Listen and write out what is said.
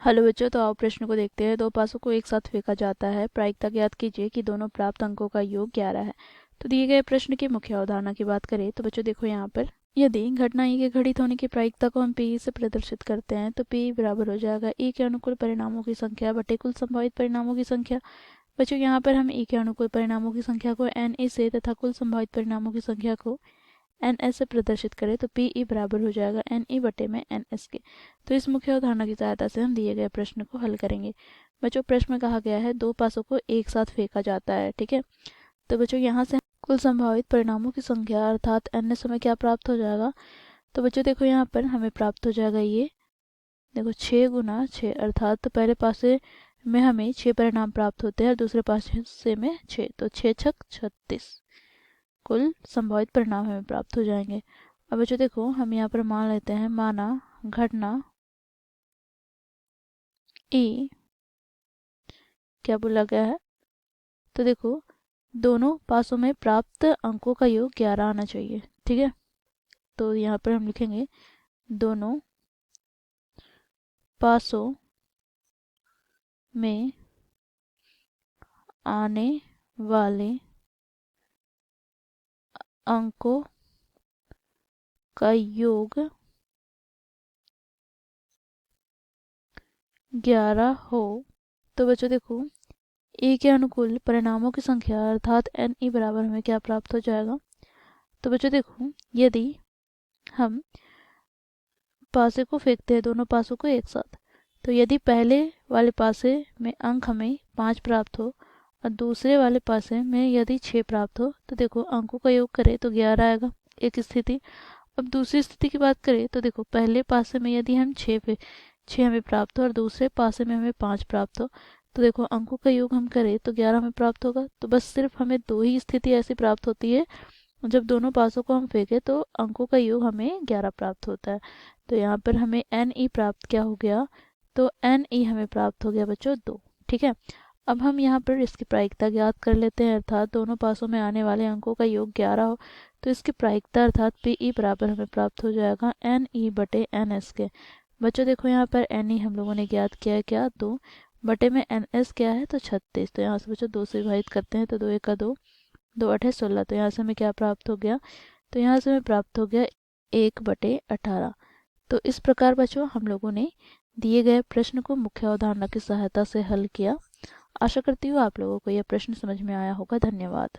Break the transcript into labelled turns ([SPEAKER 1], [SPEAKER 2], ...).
[SPEAKER 1] Hello बच्चों, तो आओ प्रश्न को देखते हैं। दो पासों को एक साथ फेंका जाता है। प्रायिकता ज्ञात कीजिए कि दोनों प्राप्त अंकों का योग 11 है। तो दिए गए प्रश्न की मुख्य अवधारणा की बात करें तो बच्चों देखो यहाँ पर, यदि घटना ई के घटित होने की प्रायिकता को हम पी से प्रदर्शित करते हैं तो पी बराबर हो जाएगा ई के अनुकूल परिणामों की संख्या बटे कुल संभावित परिणामों की संख्या। बच्चों यहाँ पर हम ई के अनुकूल परिणामों की संख्या को एन ई से तथा कुल संभावित परिणामों की संख्या को एन एस से प्रदर्शित करें तो पी ई बराबर हो जाएगा एन ई बटे में एन एस के। तो इस मुख्य अवधारणा की सहायता से हम दिए गए प्रश्न को हल करेंगे। बच्चों प्रश्न में कहा गया है दो पासों को एक साथ फेंका जाता है, ठीक है। तो बच्चों यहाँ से कुल संभावित परिणामों की संख्या अर्थात एन एस हमें क्या प्राप्त हो जाएगा। तो बच्चों देखो यहाँ पर हमें प्राप्त हो जाएगा ये, देखो 6 गुना 6 अर्थात तो पहले पासे में हमें 6 परिणाम प्राप्त होते हैं और दूसरे पासे में 6, तो 6 छक 36 कुल संभावित परिणाम हमें प्राप्त हो जाएंगे। अब बच्चों देखो हम यहाँ पर मान लेते हैं, माना घटना ई क्या बोला गया है, तो देखो दोनों पासों में प्राप्त अंकों का योग 11 आना चाहिए, ठीक है। तो यहाँ पर हम लिखेंगे दोनों पासों में आने वाले अंकों का योग 11 हो। तो बच्चों देखो ए के अनुकूल परिणामों की संख्या अर्थात एन ई बराबर हमें क्या प्राप्त हो जाएगा। तो बच्चों देखो यदि हम पासे को फेंकते हैं दोनों पासों को एक साथ, तो यदि पहले वाले पासे में अंक हमें 5 प्राप्त हो और दूसरे वाले पासे में यदि 6 प्राप्त हो तो देखो अंकों का योग करें तो 11 आएगा, एक स्थिति। अब दूसरी स्थिति की बात करें तो देखो पहले पासे में यदि हम 6 हमें प्राप्त हो और दूसरे पासे में हमें 5 प्राप्त हो तो देखो अंकों का योग हम करें तो 11 हमें प्राप्त होगा। तो बस सिर्फ हमें 2 ही स्थिति ऐसी प्राप्त होती है जब दोनों पासों को हम फेंके तो अंकों का योग हमें 11 प्राप्त होता है। तो यहाँ पर हमें एन ई प्राप्त क्या हो गया, तो एन ई हमें प्राप्त हो गया बच्चों 2, ठीक है। अब हम यहाँ पर इसकी प्रायिकता ज्ञात कर लेते हैं अर्थात दोनों पासों में आने वाले अंकों का योग 11 हो तो इसकी प्रायिकता अर्थात पी ई बराबर हमें प्राप्त हो जाएगा एन ई बटे एन एस के। बच्चों देखो यहाँ पर एन ई हम लोगों ने ज्ञात किया है क्या, 2 बटे में एन एस क्या है तो 36। तो यहाँ से बच्चों 2 से विभाजित करते हैं तो 2 1 2, 2 8 16। तो यहाँ से हमें क्या प्राप्त हो गया, तो यहाँ से हमें प्राप्त हो गया 1 बटे 18। तो इस प्रकार बच्चों हम लोगों ने दिए गए प्रश्न को मुख्य अवधारणा की सहायता से हल किया। आशा करती हूँ आप लोगों को यह प्रश्न समझ में आया होगा। धन्यवाद।